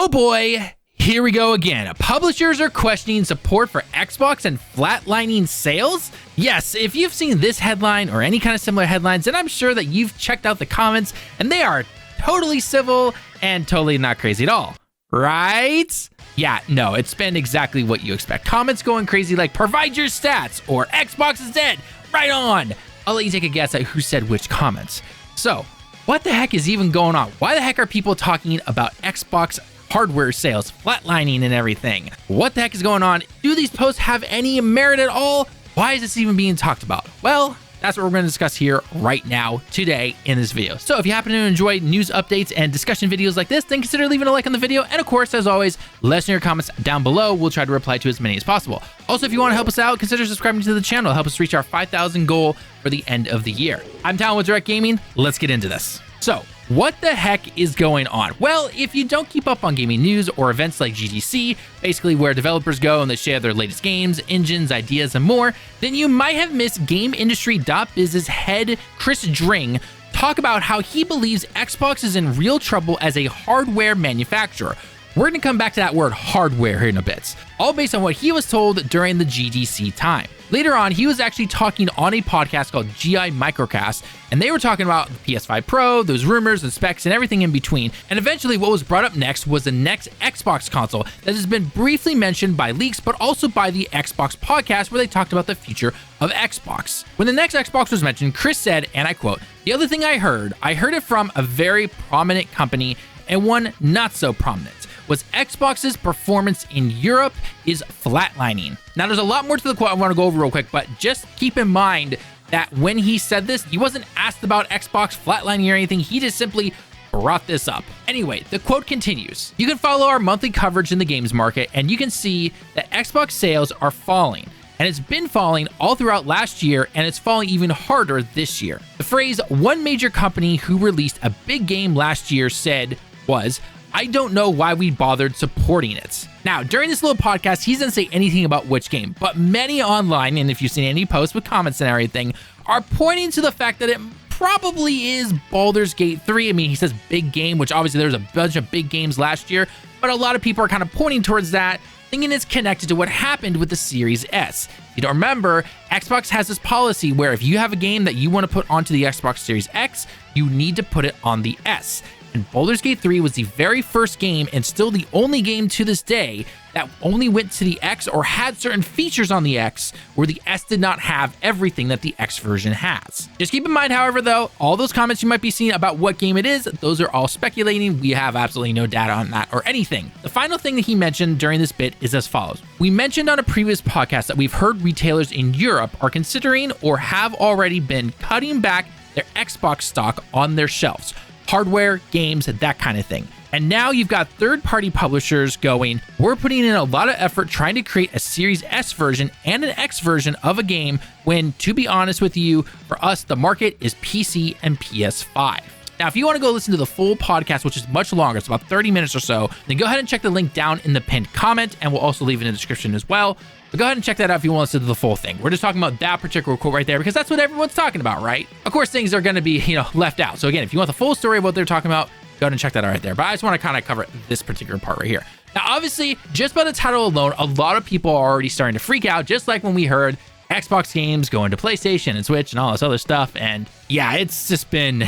Oh boy, here we go again. Publishers are questioning support for Xbox and flatlining sales. Yes, if you've seen this headline or any kind of similar headlines, then I'm sure that you've checked out the comments and they are totally civil and totally not crazy at all, right? Yeah, no, it's been exactly what you expect. Comments going crazy like, provide your stats, or Xbox is dead, right on. I'll let you take a guess at who said which comments. So, what the heck is even going on? Why the heck are people talking about Xbox hardware sales, flatlining and everything? What the heck is going on? Do these posts have any merit at all? Why is this even being talked about? Well, that's what we're going to discuss here right now, today, in this video. So if you happen to enjoy news updates and discussion videos like this, then consider leaving a like on the video. And of course, as always, let us know your comments down below. We'll try to reply to as many as possible. Also, if you want to help us out, consider subscribing to the channel. Help us reach our 5,000 goal for the end of the year. I'm Tallen with Direct Gaming. Let's get into this. So, what the heck is going on? Well, if you don't keep up on gaming news or events like GDC, basically where developers go and they share their latest games, engines, ideas, and more, then you might have missed GameIndustry.biz's head Chris Dring talk about how he believes Xbox is in real trouble as a hardware manufacturer. We're going to come back to that word hardware here in a bit, all based on what he was told during the GDC time. Later on, he was actually talking on a podcast called GI Microcast, and they were talking about the PS5 Pro, those rumors and specs and everything in between. And eventually what was brought up next was the next Xbox console that has been briefly mentioned by leaks, but also by the Xbox podcast where they talked about the future of Xbox. When the next Xbox was mentioned, Chris said, and I quote, "The other thing I heard it from a very prominent company and one not so prominent, was Xbox's performance in Europe is flatlining." Now, there's a lot more to the quote I want to go over real quick, but just keep in mind that when he said this, he wasn't asked about Xbox flatlining or anything. He just simply brought this up. Anyway, the quote continues. "You can follow our monthly coverage in the games market, and you can see that Xbox sales are falling. And it's been falling all throughout last year, and it's falling even harder this year." The phrase one major company who released a big game last year said was, "I don't know why we bothered supporting it." Now, during this little podcast, he doesn't say anything about which game, but many online, and if you've seen any posts with comments and everything, are pointing to the fact that it probably is Baldur's Gate 3. I mean, he says big game, which obviously there's a bunch of big games last year, but a lot of people are kind of pointing towards that, thinking it's connected to what happened with the Series S. If you don't remember, Xbox has this policy where if you have a game that you want to put onto the Xbox Series X, you need to put it on the S. And Baldur's Gate 3 was the very first game and still the only game to this day that only went to the X or had certain features on the X where the S did not have everything that the X version has. Just keep in mind, however, though, all those comments you might be seeing about what game it is, those are all speculating. We have absolutely no data on that or anything. The final thing that he mentioned during this bit is as follows. "We mentioned on a previous podcast that we've heard retailers in Europe are considering or have already been cutting back their Xbox stock on their shelves. Hardware, games, that kind of thing. And now you've got third-party publishers going, we're putting in a lot of effort trying to create a Series S version and an X version of a game when, to be honest with you, for us, the market is PC and PS5. Now, if you want to go listen to the full podcast, which is much longer, it's about 30 minutes or so, then go ahead and check the link down in the pinned comment, and we'll also leave it in the description as well. But go ahead and check that out if you want to listen to the full thing. We're just talking about that particular quote right there because that's what everyone's talking about, right? Of course, things are going to be, left out. So again, if you want the full story of what they're talking about, go ahead and check that out right there. But I just want to kind of cover this particular part right here. Now, obviously, just by the title alone, a lot of people are already starting to freak out, just like when we heard Xbox games going to PlayStation and Switch and all this other stuff. And yeah, it's just been...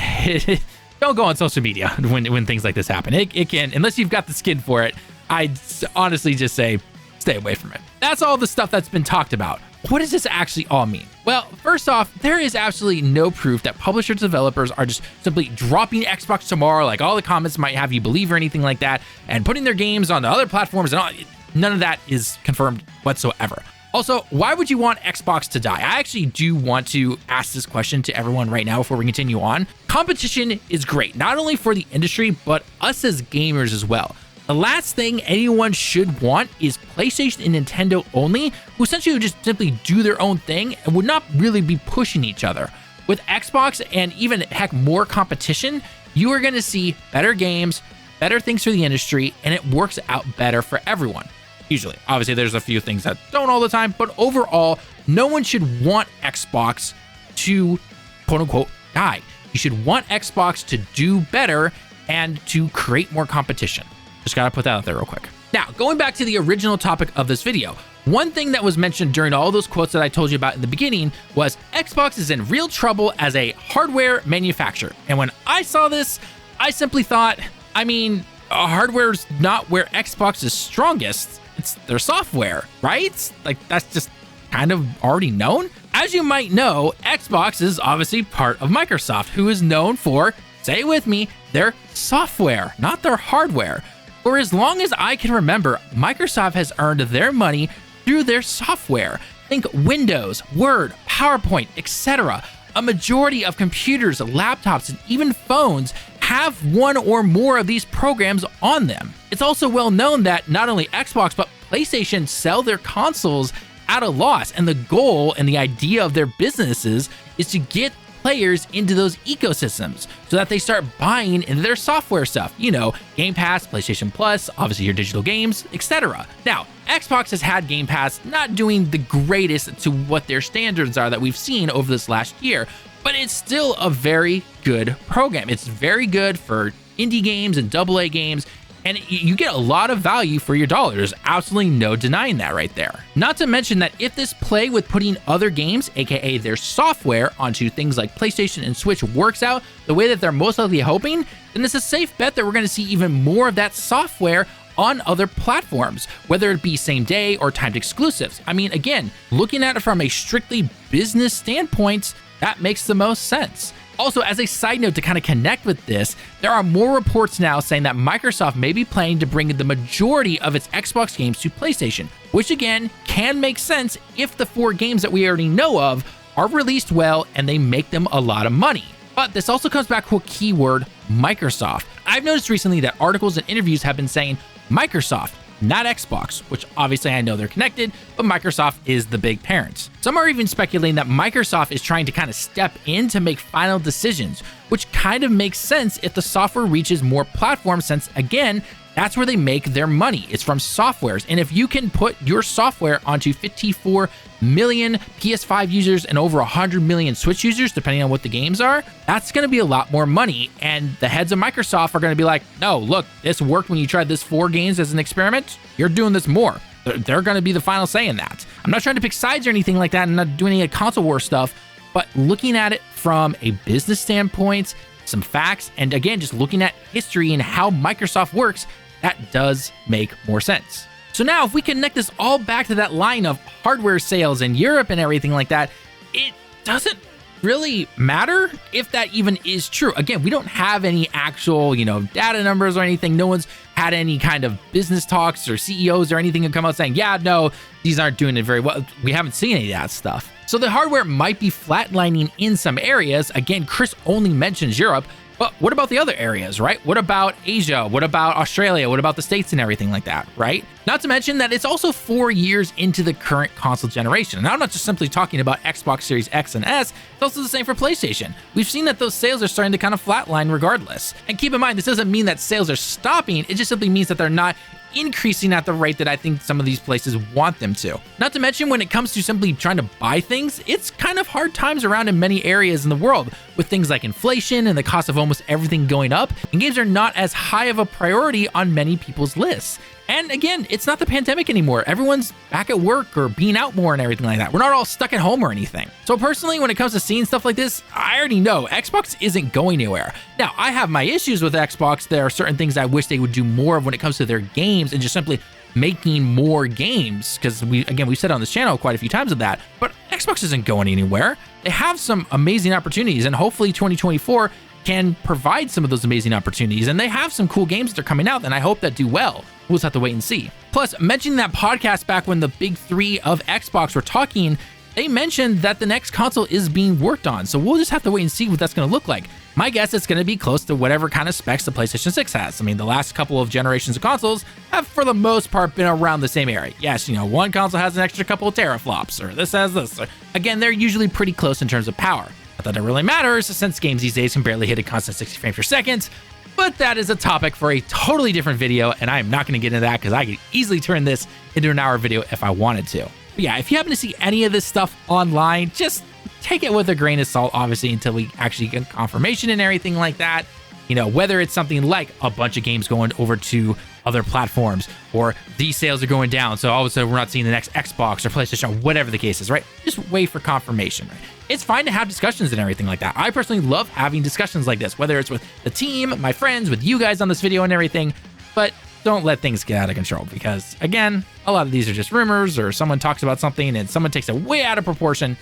Don't go on social media when things like this happen. It can, unless you've got the skin for it, I'd honestly just say, stay away from it. That's all the stuff that's been talked about. What does this actually all mean? Well, first off, there is absolutely no proof that publishers and developers are just simply dropping Xbox tomorrow, like all the comments might have you believe or anything like that, and putting their games on the other platforms and all. None of that is confirmed whatsoever. Also, why would you want Xbox to die? I actually do want to ask this question to everyone right now before we continue on. Competition is great, not only for the industry, but us as gamers as well. The last thing anyone should want is PlayStation and Nintendo only, who essentially would just simply do their own thing and would not really be pushing each other. With Xbox and even, heck, more competition, you are going to see better games, better things for the industry, and it works out better for everyone. Usually. Obviously, there's a few things that don't all the time, but overall, no one should want Xbox to, quote unquote, die. You should want Xbox to do better and to create more competition. Just gotta put that out there real quick. Now, going back to the original topic of this video, one thing that was mentioned during all those quotes that I told you about in the beginning was Xbox is in real trouble as a hardware manufacturer. And when I saw this, I simply thought, I mean, hardware's not where Xbox is strongest. It's their software, right? Like, that's just kind of already known. As you might know, Xbox is obviously part of Microsoft, who is known for, say it with me, their software, not their hardware. For as long as I can remember, Microsoft has earned their money through their software. Think Windows, Word, PowerPoint, etc. A majority of computers, laptops, and even phones have one or more of these programs on them. It's also well known that not only Xbox but PlayStation sell their consoles at a loss, and the goal and the idea of their businesses is to get players into those ecosystems so that they start buying into their software stuff. You know, Game Pass, PlayStation Plus, obviously your digital games, etc. Now, Xbox has had Game Pass not doing the greatest to what their standards are that we've seen over this last year, but it's still a very good program. It's very good for indie games and AA games, and you get a lot of value for your dollar. There's absolutely no denying that right there. Not to mention that if this play with putting other games, aka their software, onto things like PlayStation and Switch works out the way that they're most likely hoping, then it's a safe bet that we're going to see even more of that software on other platforms, whether it be same day or timed exclusives. I mean, again, looking at it from a strictly business standpoint, that makes the most sense. Also, as a side note to kind of connect with this, there are more reports now saying that Microsoft may be planning to bring the majority of its Xbox games to PlayStation, which again can make sense if the 4 games that we already know of are released well and they make them a lot of money. But this also comes back to a keyword, Microsoft. I've noticed recently that articles and interviews have been saying Microsoft, not Xbox, which obviously I know they're connected, but Microsoft is the big parent. Some are even speculating that Microsoft is trying to kind of step in to make final decisions, which kind of makes sense if the software reaches more platforms, since again, that's where they make their money. It's from softwares. And if you can put your software onto 54 million PS5 users and over 100 million Switch users, depending on what the games are, that's going to be a lot more money. And the heads of Microsoft are going to be like, no, look, this worked when you tried this 4 games as an experiment. You're doing this more. They're going to be the final say in that. I'm not trying to pick sides or anything like that. I'm not doing any console war stuff, but looking at it from a business standpoint, some facts, and again, just looking at history and how Microsoft works, that does make more sense. So now if we connect this all back to that line of hardware sales in Europe and everything like that, it doesn't really matter if that even is true. Again, we don't have any actual, data numbers or anything. No one's had any kind of business talks or CEOs or anything to come out saying, yeah, no, these aren't doing it very well. We haven't seen any of that stuff. So the hardware might be flatlining in some areas. Again, Chris only mentions Europe, but what about the other areas, right? What about Asia? What about Australia? What about the States and everything like that, right? Not to mention that it's also 4 years into the current console generation. And I'm not just simply talking about Xbox Series X and S, it's also the same for PlayStation. We've seen that those sales are starting to kind of flatline regardless. And keep in mind, this doesn't mean that sales are stopping, it just simply means that they're not increasing at the rate that I think some of these places want them to. Not to mention, when it comes to simply trying to buy things, it's kind of hard times around in many areas in the world, with things like inflation and the cost of almost everything going up, and games are not as high of a priority on many people's lists. And again, it's not the pandemic anymore. Everyone's back at work or being out more and everything like that. We're not all stuck at home or anything. So personally, when it comes to seeing stuff like this, I already know Xbox isn't going anywhere. Now, I have my issues with Xbox. There are certain things I wish they would do more of when it comes to their games and just simply making more games, because we've said on this channel quite a few times of that, but Xbox isn't going anywhere. They have some amazing opportunities, and hopefully 2024 can provide some of those amazing opportunities, and they have some cool games that are coming out, and I hope that do well. We'll just have to wait and see. Plus, mentioning that podcast back when the big 3 of Xbox were talking, they mentioned that the next console is being worked on, so we'll just have to wait and see what that's going to look like. My guess it's going to be close to whatever kind of specs the PlayStation 6 has. I mean, the last couple of generations of consoles have, for the most part, been around the same area. Yes, one console has an extra couple of teraflops, or this has this. Again, they're usually pretty close in terms of power. Not that it really matters, since games these days can barely hit a constant 60 frames per second, but that is a topic for a totally different video, and I am not going to get into that because I could easily turn this into an hour video if I wanted to. But yeah, if you happen to see any of this stuff online, just take it with a grain of salt, obviously, until we actually get confirmation and everything like that. Whether it's something like a bunch of games going over to other platforms, or these sales are going down, so all of a sudden we're not seeing the next Xbox or PlayStation, or whatever the case is, right? Just wait for confirmation, right? It's fine to have discussions and everything like that. I personally love having discussions like this, whether it's with the team, my friends, with you guys on this video and everything, but don't let things get out of control, because again, a lot of these are just rumors, or someone talks about something and someone takes it way out of proportion.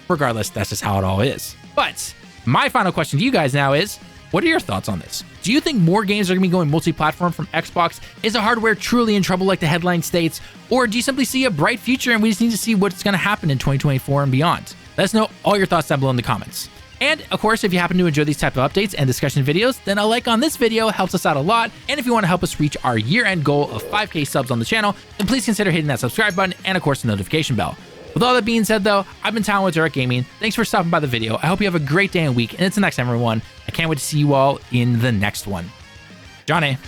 Regardless, that's just how it all is. But my final question to you guys now is, what are your thoughts on this? Do you think more games are going to be going multi-platform from Xbox? Is the hardware truly in trouble like the headline states? Or do you simply see a bright future and we just need to see what's going to happen in 2024 and beyond? Let us know all your thoughts down below in the comments. And of course, if you happen to enjoy these type of updates and discussion videos, then a like on this video helps us out a lot. And if you want to help us reach our year-end goal of 5K subs on the channel, then please consider hitting that subscribe button and of course the notification bell. With all that being said though, I've been Tallen with Direct Gaming. Thanks for stopping by the video. I hope you have a great day and week, and until next time everyone, I can't wait to see you all in the next one. Johnny.